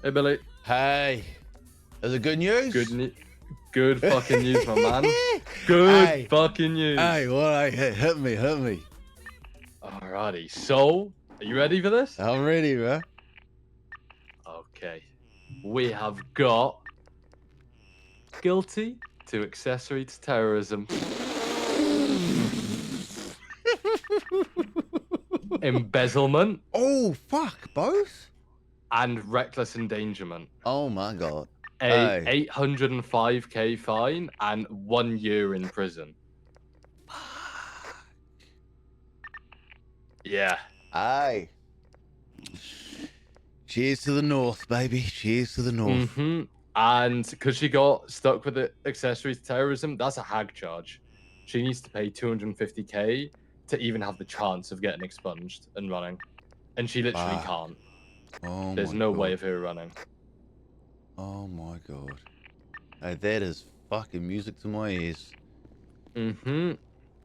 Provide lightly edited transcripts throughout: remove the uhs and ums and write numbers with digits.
Hey, Billy. Hey, is it good news? Good fucking news, my man. Good fucking news. Hey, what? Hit me. Alrighty, so are you ready for this? I'm ready, bro. Okay, we have got guilty to accessory to terrorism, embezzlement, Oh, fuck, both? and reckless endangerment. Oh my god. A Hey. 805k fine and 1 year in prison. Yeah. Hey. Cheers to the north, baby. Cheers to the north. Mm-hmm. And because she got stuck with the accessory to terrorism, that's a hag charge. She needs to pay 250k to even have the chance of getting expunged and running. And she literally can't. Oh There's my no god. way of her running. Oh my god. Hey, that is fucking music to my ears. Mm-hmm.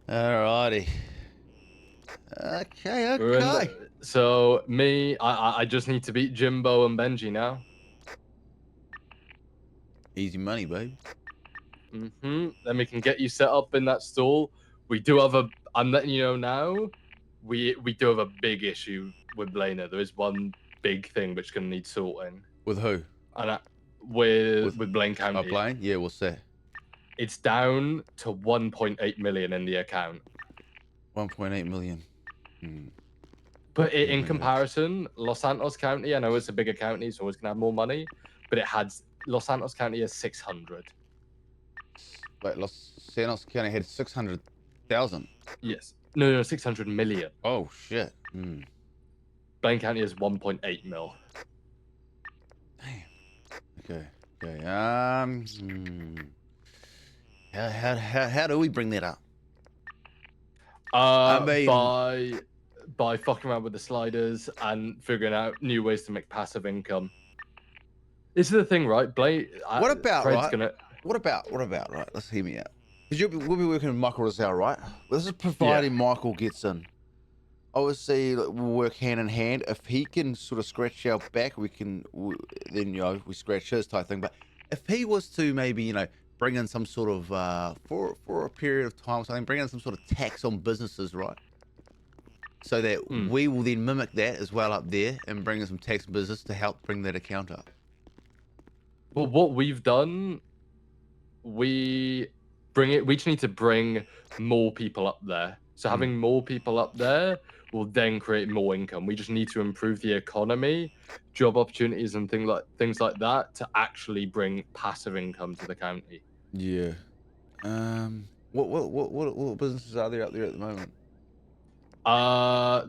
Alrighty. Okay. So me, I just need to beat Jimbo and Benji now. Easy money, baby. Mm-hmm. Then we can get you set up in that stall. We do have a. I'm letting you know now. We do have a big issue with Blainer. There is one big thing which can need sorting. With who? And with Blaine County. Oh, Blaine? Yeah, what's that? It's down to 1.8 million in the account. 1.8 million. But in comparison, Los Santos County, I know it's a bigger county, so it's gonna have more money, but it had Los Santos County has 600. Wait, Los Santos County had 600,000. Yes. No, 600 million. Oh shit. Blaine County is 1.8 mil. Damn. Okay. How do we bring that up? I mean, by fucking around with the sliders and figuring out new ways to make passive income. This is the thing, right? What about right? Let's hear me out. Because we'll be working with Michael Rizal, right? This is providing Michael gets in. Obviously, we'll work hand in hand. If he can sort of scratch our back, then we scratch his type thing. But if he was to maybe bring in some sort of for a period of time or something, bring in some sort of tax on businesses, right? So that we will then mimic that as well up there and bring in some tax business to help bring that account up. Well, what we've done, we just need to bring more people up there. So having more people up there will then create more income. We just need to improve the economy, job opportunities, and things like that to actually bring passive income to the county. Yeah. What businesses are there out there at the moment?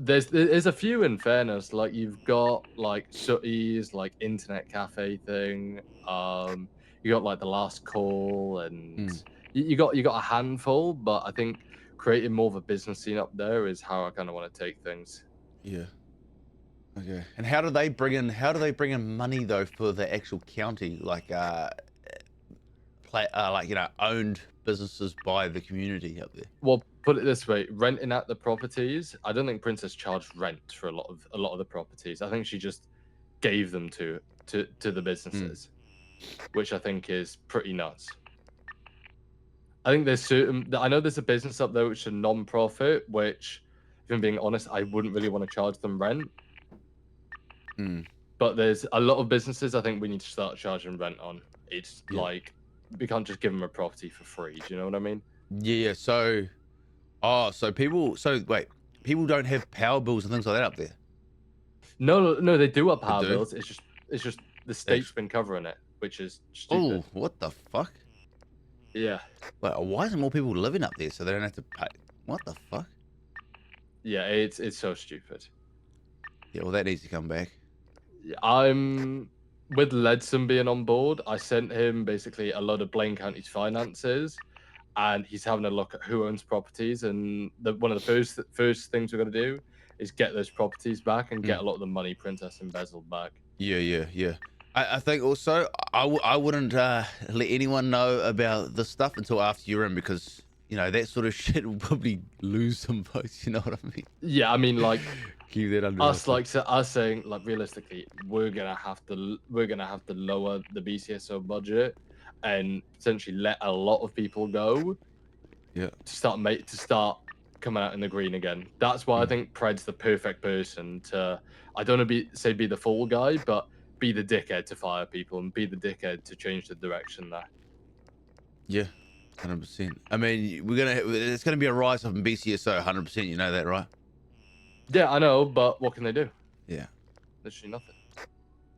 There's a few, in fairness. Like you've got like Sooty's like internet cafe thing. You got like the Last Call, and you got a handful. But I think creating more of a business scene up there is how I kind of want to take things. Yeah. Okay. And how do they bring in money though for the actual county, like owned businesses by the community up there? Well, put it this way: renting out the properties. I don't think Princess charged rent for a lot of the properties. I think she just gave them to the businesses, which I think is pretty nuts. I think I know there's a business up there which is a non-profit, which, if I'm being honest, I wouldn't really want to charge them rent. But there's a lot of businesses I think we need to start charging rent on. It's like, we can't just give them a property for free. Do you know what I mean? Yeah. So people don't have power bills and things like that up there. No, they do have power bills. It's just the state's been covering it, which is stupid. Oh, what the fuck? Yeah. Wait, why isn't more people living up there so they don't have to pay? What the fuck? Yeah, it's so stupid. Yeah, well, that needs to come back. I'm with Ledson being on board. I sent him basically a lot of Blaine County's finances, and he's having a look at who owns properties. And one of the first things we're going to do is get those properties back and get a lot of the money Princess embezzled back. Yeah. I think also I wouldn't let anyone know about this stuff until after you're in, because you know, that sort of shit will probably lose some votes. You know what I mean? Yeah, I mean, like keep that under us, like us saying, like realistically, we're gonna have to lower the BCSO budget and potentially let a lot of people go. Yeah. To start coming out in the green again. That's why I think Pred's the perfect person to. I don't want to be the fall guy, but be the dickhead to fire people and be the dickhead to change the direction there. Yeah, 100%. I mean, it's gonna be a rise up in BCSO, 100%. You know that, right? Yeah, I know, but what can they do? Yeah. Literally nothing.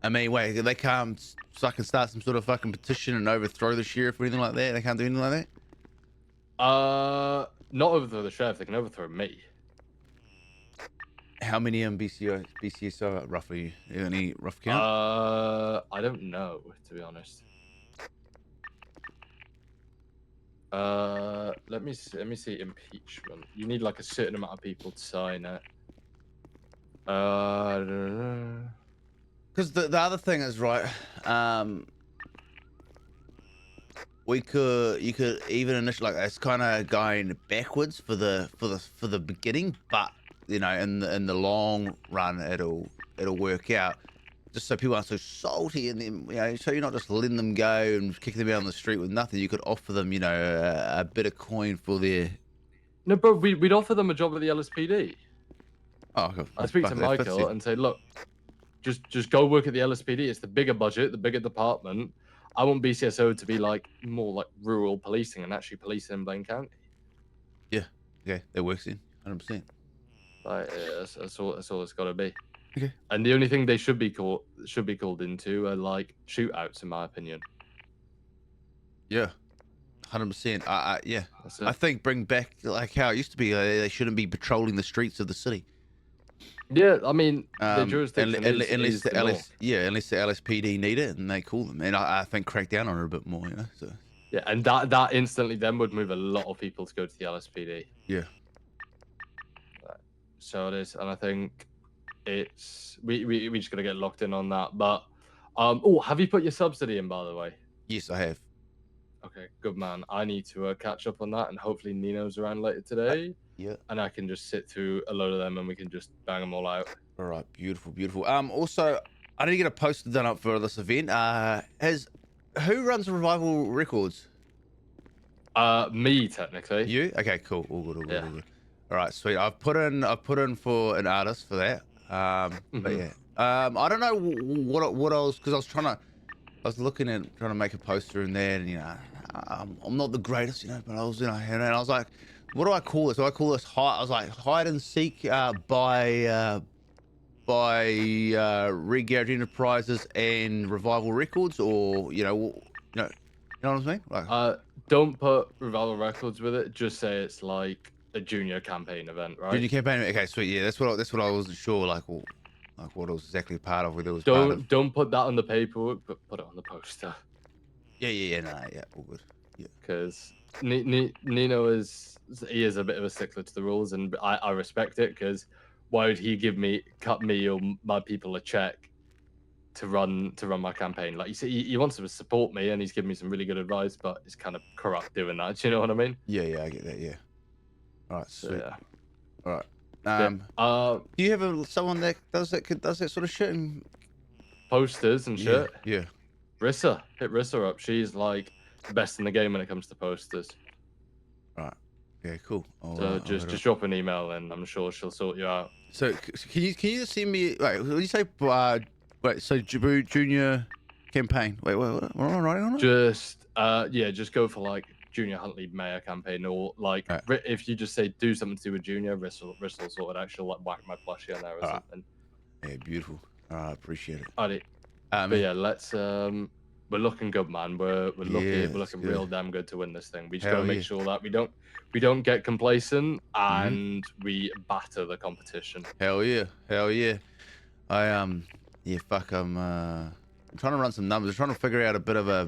I mean, wait, they can't fucking start some sort of fucking petition and overthrow the sheriff or anything like that? They can't do anything like that? Not overthrow the sheriff. They can overthrow me. How many BCSO roughly? Any rough count? I don't know, to be honest. Let me see impeachment. You need like a certain amount of people to sign it. Because the other thing is, right, you could even initially, like, it's kind of going backwards for the beginning, but you know, in the long run, it'll work out. Just so people aren't so salty, and then, you know, so you're not just letting them go and kicking them out on the street with nothing. You could offer them, you know, a bit of coin for their. No, bro, we'd offer them a job at the LSPD. Oh, okay. I speak to Michael and say, look, just go work at the LSPD. It's the bigger budget, the bigger department. I want BCSO to be like more like rural policing and actually policing in Blaine County. Yeah, okay, that works in 100%. Like that's all it's got to be. Okay. And the only thing they should be called into are like shootouts, in my opinion. Yeah, 100%. Yeah, I think bring back like how it used to be. They shouldn't be patrolling the streets of the city. Yeah, I mean, the jurisdiction unless the LSPD need it and they call them, and I think crack down on it a bit more, you know. So yeah, and that instantly then would move a lot of people to go to the LSPD. Yeah. So it is, and I think it's we just gotta get locked in on that. But oh, have you put your subsidy in, by the way? Yes, I have. Okay, good man. I need to catch up on that, and hopefully Nino's around later today. Yeah. And I can just sit through a load of them, and we can just bang them all out. All right, beautiful, beautiful. Also, I need to get a poster done up for this event. Who runs Revival Records? Me technically. You? Okay, cool. All good, all good, all good. All right, sweet. I've put in for an artist for that. But yeah. I don't know what I was, because I was looking at trying to make a poster in there, and you know, I'm not the greatest, you know, but I was, you know, and I was like, what do I call this? Do I call this hide and seek by Red Garage Enterprises and Revival Records, or you know what I mean? Like, don't put Revival Records with it. Just say it's like a junior campaign event, right? Junior campaign. Okay, sweet. Yeah, that's what I wasn't sure. Like what it was exactly part of. Whether it was don't put that on the paperwork, but put it on the poster. Yeah. No, yeah, all good. Yeah, because Nino is a bit of a stickler to the rules, and I respect it, because why would he cut me or my people a check to run my campaign? Like, you see, he wants to support me, and he's given me some really good advice, but it's kind of corrupt doing that. Do you know what I mean? Yeah, I get that. Yeah. All right, sweet. So, yeah. All right. Do you have someone that does that sort of shit? And... posters and shit? Yeah. Rissa, hit Rissa up. She's like the best in the game when it comes to posters. Right. Yeah, cool. So just drop an email, and I'm sure she'll sort you out. So can you just send me? Wait, what did you say? Wait. So junior campaign. Wait. What am I writing on it? Just go for like Junior Huntley Mayor campaign, or like if you just say do something to do with Junior, Rissel sort of actually like whack my plushie on there or something. Yeah, beautiful. I appreciate it. Alright. But yeah, let's we're looking good, man. We're looking real damn good to win this thing. We just gotta make sure that we don't get complacent and we batter the competition. Hell yeah. I'm trying to run some numbers. I'm trying to figure out a bit of a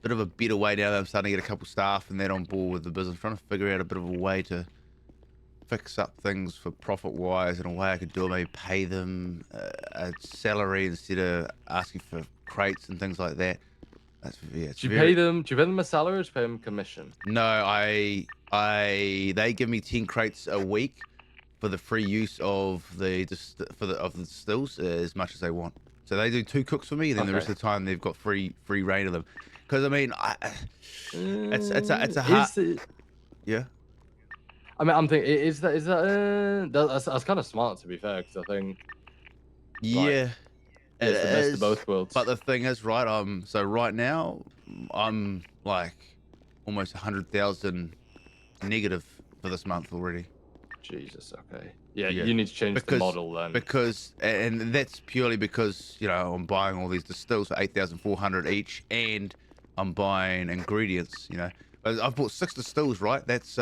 better way now that I'm starting to get a couple staff and that on board with the business. I'm trying to figure out a bit of a way to fix up things for profit-wise, and a way I could do it, maybe pay them a salary instead of asking for crates and things like that. Do you pay them a salary or do you pay them commission? No, I they give me 10 crates a week for the free use of the distills as much as they want. So they do 2 cooks for me, and then the rest of the time they've got free reign of them. Because I mean, it's a hard. Yeah. I mean, I'm thinking, that's kind of smart, to be fair, because I think. Yeah. It's the best of both worlds. But the thing is, right? So right now, I'm like almost 100,000 negative for this month already. Jesus. Okay. Yeah. You need to change the model then. And that's purely because I'm buying all these distills for 8,400 each, and I'm buying ingredients. I've bought 6 distills, right? That's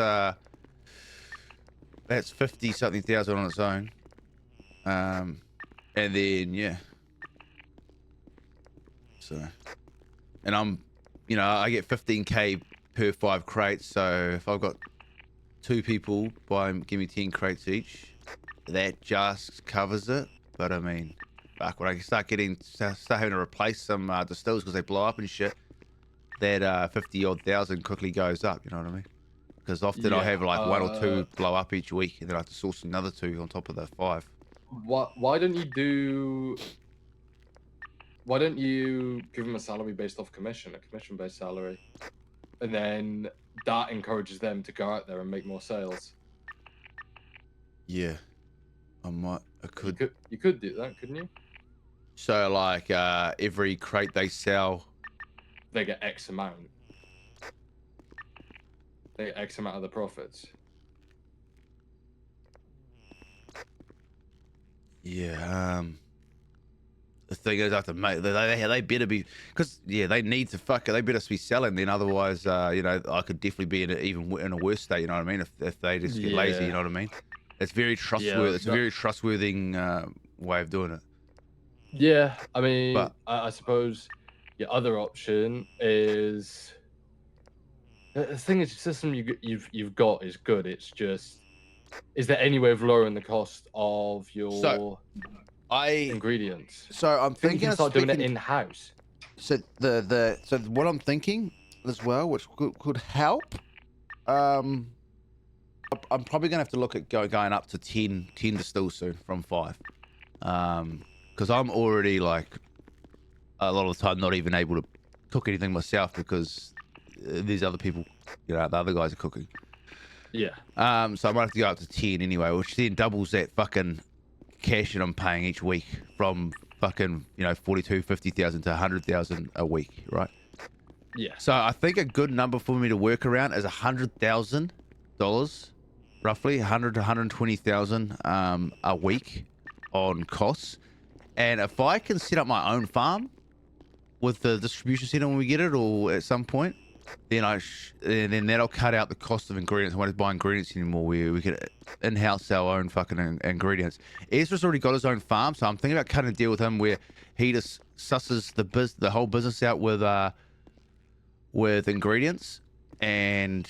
50 something thousand on its own. And then So, and I get 15k per 5 crates. So if I've got 2 people give me 10 crates each, that just covers it. But I mean, fuck, when I start having to replace some distills because they blow up and shit, that 50 odd thousand quickly goes up. You know what I mean? Because often I have like 1 or 2 blow up each week, and then I have to source another 2 on top of the 5. Why don't you give them a salary based off commission, a commission-based salary, and then that encourages them to go out there and make more sales? Yeah, I could. You could do that, couldn't you? So like every crate they sell, they get X amount. They get X amount of the profits. Yeah. The thing is, I have to make they better be, because they need to they better be selling. Then otherwise, I could definitely be in a worse state. You know what I mean? If they just get lazy, you know what I mean? It's very trustworthy. Yeah, it's a very trustworthy way of doing it. Yeah, I mean, I suppose your other option is the thing is the system you've got is good. It's just, is there any way of lowering the cost of your ingredients? So I'm thinking you can start doing it in house. So so what I'm thinking as well, which could help, I'm probably gonna have to look at going up to 10 distills soon from 5, because I'm already like a lot of the time not even able to cook anything myself because these other people, the other guys are cooking. Yeah. So I might have to go up to 10 anyway, which then doubles that fucking cash that I'm paying each week from fucking 50,000 to 100,000 a week, right? Yeah. So I think a good number for me to work around is $100,000, roughly 100 to 120,000 a week on costs. And if I can set up my own farm with the distribution center when we get it, or at some point, then then that'll cut out the cost of ingredients. I won't buy ingredients anymore. We can in-house our own fucking ingredients. Ezra's already got his own farm, so I'm thinking about cutting a deal with him where he just susses the whole business out with ingredients and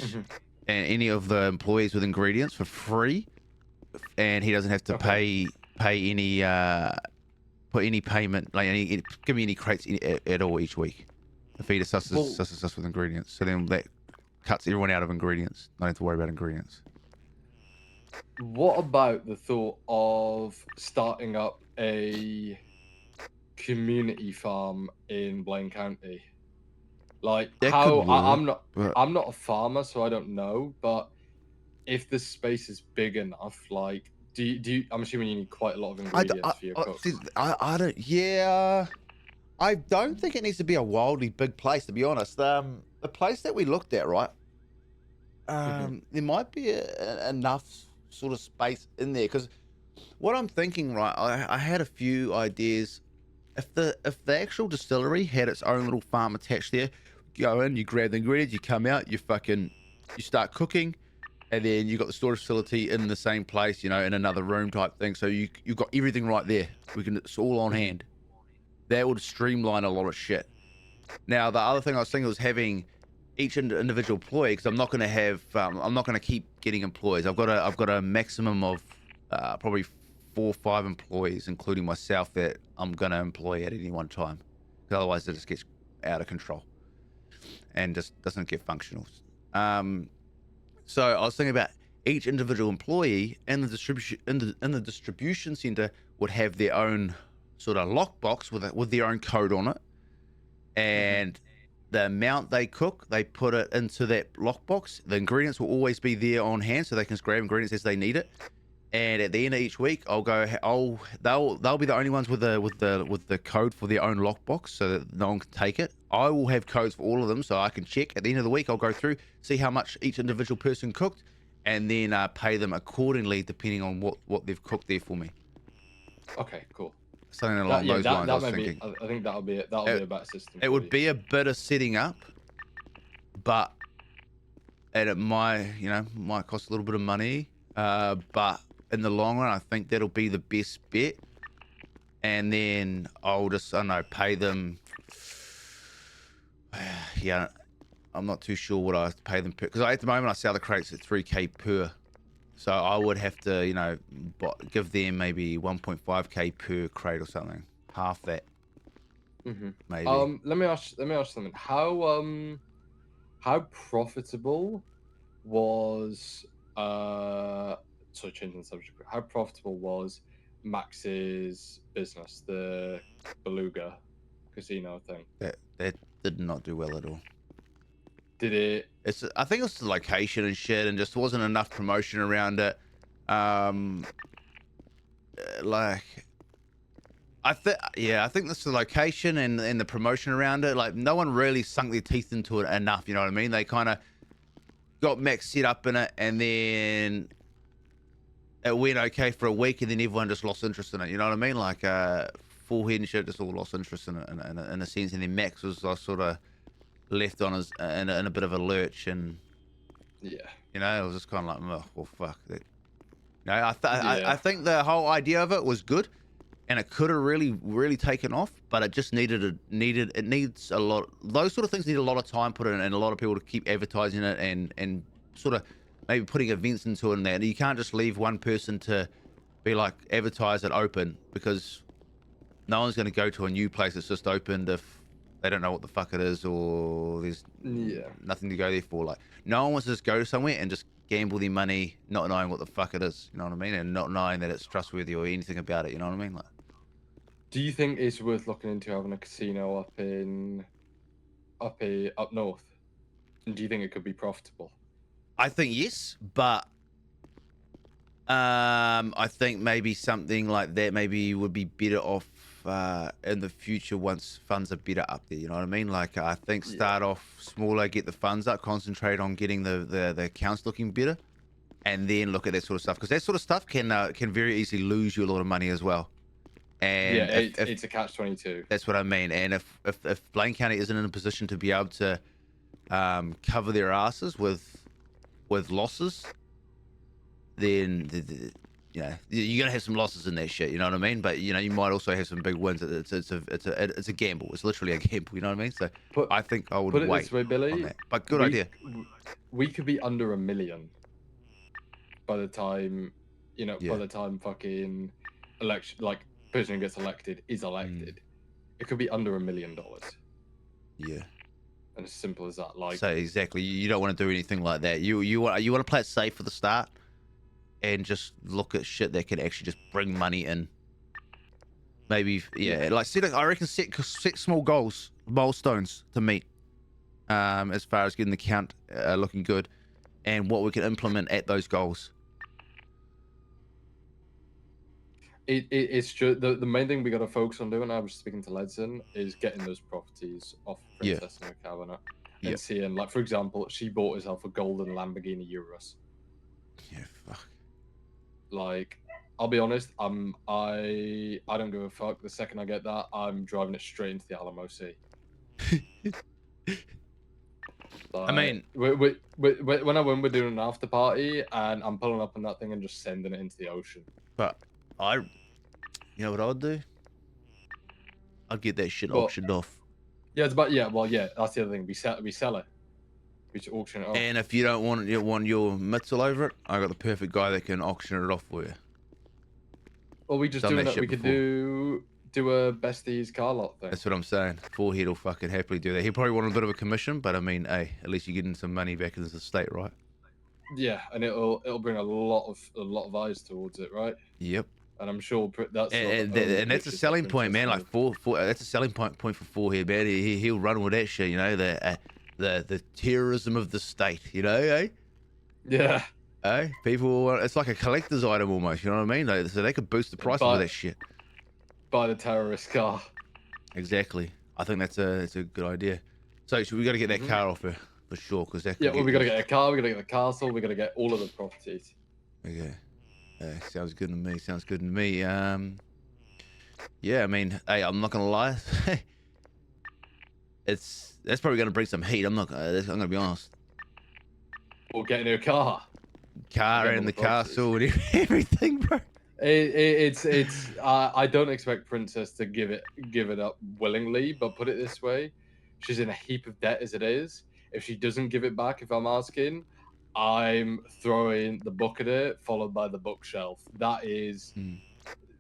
any of the employees with ingredients for free, and he doesn't have to pay any put any payment, like give me any crates at all each week. If he just susses us with ingredients, so then that cuts everyone out of ingredients. Not have to worry about ingredients. What about the thought of starting up a community farm in Blaine County? Like, I'm not a farmer, so I don't know, but if the space is big enough, like, do you I'm assuming you need quite a lot of ingredients for your cooks. I don't think it needs to be a wildly big place, to be honest. The place that we looked at, right? There might be enough sort of space in there, because what I'm thinking, right? I had a few ideas. If the actual distillery had its own little farm attached there, go in, you grab the ingredients, you come out, you start cooking, and then you got the storage facility in the same place, in another room type thing. So you got everything right there. It's all on hand. That would streamline a lot of shit. Now, the other thing I was thinking was having each individual employee, because I'm not going to have, I'm not going to keep getting employees. I've got a maximum of probably 4 or 5 employees, including myself, that I'm going to employ at any one time. Because otherwise, it just gets out of control and just doesn't get functional. So I was thinking about each individual employee and the distribution in the distribution center would have their own sort of lockbox with their own code on it, and the amount they cook, they put it into that lockbox. The ingredients will always be there on hand, so they can grab ingredients as they need it. And at the end of each week, they'll be the only ones with the code for their own lockbox, so that no one can take it. I will have codes for all of them, so I can check. At the end of the week, I'll go through, see how much each individual person cooked, and then pay them accordingly depending on what they've cooked there for me. Okay, cool. Something along those lines. I was thinking. I think that'll be a better system. It would be a bit of setting up, but it might cost a little bit of money. But in the long run, I think that'll be the best bet. And then I'll just, I don't know, pay them. Yeah, I'm not too sure what I have to pay them per, because at the moment I sell the crates at 3K per. So I would have to, give them maybe 1.5K per crate or something, half that. Maybe. Let me ask something. How profitable was sorry, changing the subject. How profitable was Max's business, the Beluga casino thing? That did not do well at all. Did it? I think it's the location and shit, and just wasn't enough promotion around it. I think that's the location and the promotion around it. Like, no one really sunk their teeth into it enough. You know what I mean? They kind of got Max set up in it, and then it went okay for a week, and then everyone just lost interest in it. You know what I mean? Like, Forehead and shit just all lost interest in it in a sense, and then Max was sort of left on his in a bit of a lurch, and yeah, it was just kind of like, oh, well, fuck that. I think the whole idea of it was good, and it could have really taken off, but it just it needs a lot. Those sort of things need a lot of time put in, and a lot of people to keep advertising it and sort of maybe putting events into it and that. You can't just leave one person to be like, advertise it open, because no one's going to go to a new place that's just opened if they don't know what the fuck it is, or there's nothing to go there for. Like, no one wants to just go somewhere and just gamble their money not knowing what the fuck it is, you know what I mean, and not knowing that it's trustworthy or anything about it, you know what I mean? Like, do you think it's worth looking into having a casino up north? And do you think it could be profitable? I think yes, but I think maybe something like that maybe would be better off in the future once funds are better up there, you know what I mean? Like, I think start off smaller, get the funds up, concentrate on getting the accounts looking better, and then look at that sort of stuff, because that sort of stuff can very easily lose you a lot of money as well. And it's a catch-22. That's what I mean. And if Blaine County isn't in a position to be able to cover their asses with losses, then you're gonna have some losses in that shit, you know what I mean? But you might also have some big wins. It's a gamble. It's literally a gamble, you know what I mean? So I think I would put it wait this way, Billy, on that. But good idea. We could be under $1 million by the time by the time fucking election, like, person who gets elected is elected. It could be under $1 million. Yeah. And as simple as that. Like, so exactly, you don't want to do anything like that. You want to play it safe for the start, and just look at shit that can actually just bring money in. Maybe, like, I reckon set small goals, milestones to meet, as far as getting the count looking good, and what we can implement at those goals. It's just the main thing we got to focus on doing. I was speaking to Ledson, is getting those properties off Princess in her cabinet, and seeing, like, for example, she bought herself a golden Lamborghini Urus. Yeah, fuck. Like, I'll be honest, I don't give a fuck. The second I get that, I'm driving it straight into the Alamo Sea. Like, I mean, when we're doing an after party, and I'm pulling up on that thing and just sending it into the ocean. But you know what I'd do? I'd get that shit auctioned off. Yeah, that's the other thing. We sell it. We just auction it off. And if you don't want your mitts all over it, I got the perfect guy that can auction it off for you. Well, we just doing that. We could do a besties car lot thing. That's what I'm saying. Forehead will fucking happily do that. He probably wanted a bit of a commission, but I mean, hey, at least you're getting some money back into the state, right? Yeah, and it'll bring a lot of eyes towards it, right? Yep. And I'm sure that's not And, the only and that's a pictures that selling point, Princess man. Like made. that's a selling point for Forehead, man. He'll run with that shit, you know. The terrorism of the state, you know, eh? Yeah. People, it's like a collector's item almost, you know what I mean? So they could boost the prices of that shit. Buy the terrorist car. Exactly. I think that's a good idea. So we got to get that car off her for sure, because that could Yeah, well, we got to get a car, we got to get the castle, we got to get all of the properties. Okay. Sounds good to me. Sounds good to me. Yeah, I mean, hey, I'm not gonna lie. That's probably gonna bring some heat. I'm gonna be honest. Or get a new car. Car and the castle and everything, bro. I don't expect Princess to give it up willingly, but put it this way, she's in a heap of debt as it is. If she doesn't give it back, if I'm asking, I'm throwing the book at it, followed by the bookshelf. That is,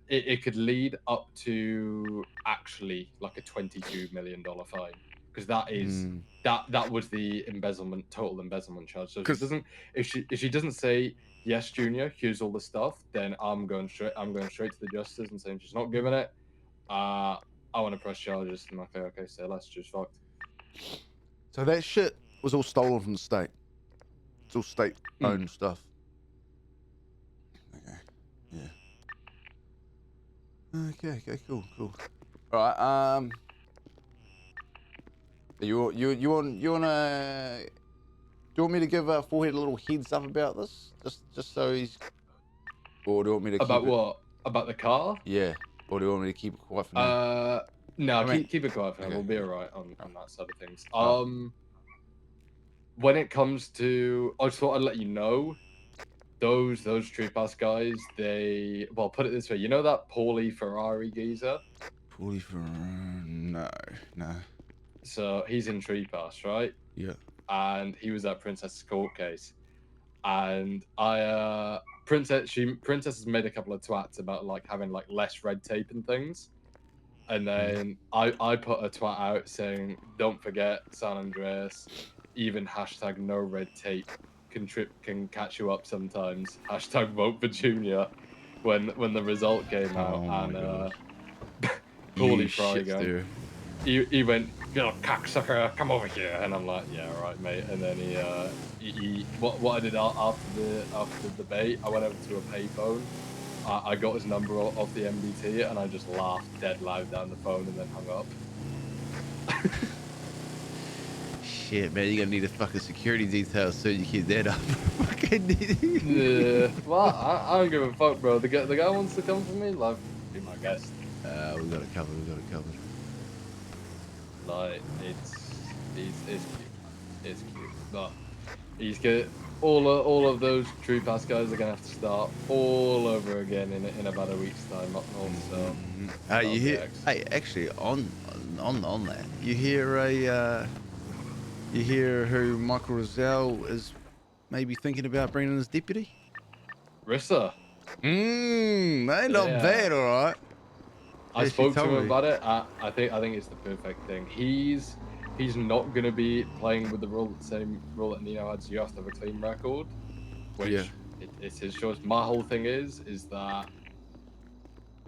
it could lead up to actually like a $22 million fine, because that is that was the total embezzlement charge. So if she doesn't say, yes, Junior, here's all the stuff, then I'm going straight to the justice and saying she's not giving it. I want to press charges. And okay, so that's just fucked. So that shit was all stolen from the state. It's all state-owned stuff. Okay. Yeah. Okay, cool. All right, you wanna... Do you want me to give Forehead a little heads up about this? Just so he's... Or do you want me to keep About what? About the car? Yeah. Or do you want me to keep it quiet for now? No, keep it quiet for now. We'll be alright on that side of things. Oh. When it comes to... I just thought I'd let you know, those Tree Pass guys, well, put it this way, you know that Paulie Ferrari geezer? Paulie Ferrari? No. So he's in Tree Pass, right? Yeah. And he was at Princess's court case. And Princess has made a couple of twats about like having like less red tape and things. And then I put a twat out saying, don't forget San Andreas, even hashtag no red tape can catch you up sometimes. Hashtag vote for Junior when the result came out. And Paulie Fry going, he went, you know, cocksucker, come over here. And I'm like, yeah, all right, mate. And then what I did after the debate, I went over to a payphone. I got his number off the MBT and I just laughed dead loud down the phone and then hung up. Shit, man, you're gonna need a fucking security detail so you keep that up. Yeah, well, I don't give a fuck, bro. The guy wants to come for me, like, be my guest. We got it covered. Like, it's cute. It's cute, but he's good. All of those True Pass guys are gonna have to start all over again in about a week's time up north. So, you hear? Hey, actually, on that, you hear who Michael Rosell is maybe thinking about bringing as deputy? Rissa. They not bad, all right. I spoke to him about it. I think it's the perfect thing. He's not going to be playing with the same role that Nino had, so you have to have a clean record, which it's his choice. My whole thing is that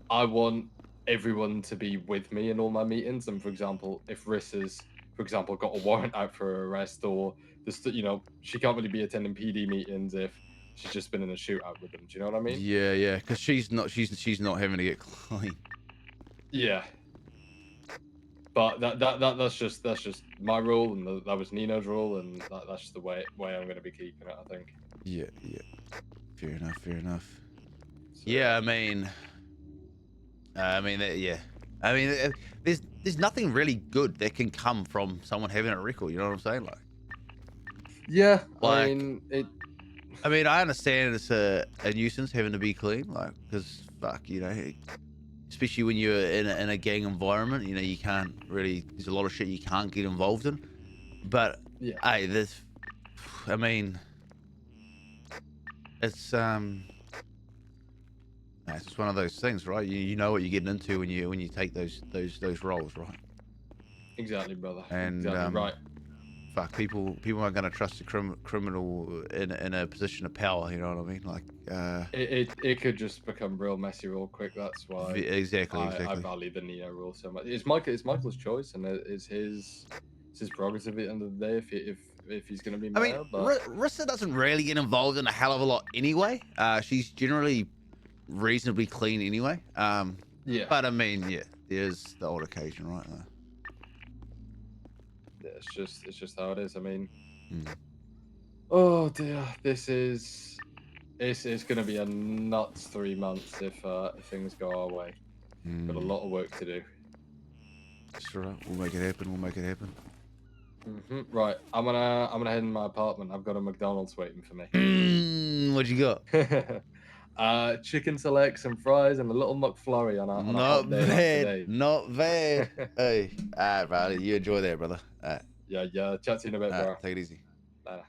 I want everyone to be with me in all my meetings. And for example, if Rissa's, got a warrant out for her arrest, or she can't really be attending PD meetings if she's just been in a shootout with them. Do you know what I mean? Yeah, because she's not having to get clean. Yeah. But that's just my rule, and that was Nino's rule, and that's just the way I'm going to be keeping it, I think. Yeah. Fair enough. So, yeah, I mean, there's nothing really good that can come from someone having a record. You know what I'm saying? Like, yeah, like, I understand it's a nuisance having to be clean, like, because fuck, you know. Especially when you're in a gang environment, you know, you can't really, there's a lot of shit you can't get involved in. But, hey, it's just one of those things, right? You know what you're getting into when you take those roles, right? Exactly, brother. And, exactly right. fuck, people aren't gonna trust a criminal in a position of power. You know what I mean? Like, it could just become real messy real quick. That's why exactly. I value the Neo rule so much. It's Michael's choice, and it's his prerogative at the end of the day if he's going to be mayor. I mean, but Rissa doesn't really get involved in a hell of a lot anyway. She's generally reasonably clean anyway. Yeah. But I mean, yeah, there's the odd occasion, right? Yeah, it's just how it is. I mean, oh dear, it's going to be a nuts 3 months if things go our way. Got a lot of work to do. That's right. We'll make it happen. We'll make it happen. Right, I'm gonna head in my apartment. I've got a McDonald's waiting for me. What you got? Chicken select, some fries, and a little McFlurry on a hot day like today. Not bad. Hey, all right, buddy. You enjoy that, brother. All right. Yeah. Chat to you in a bit, bro. Take it easy. Bye.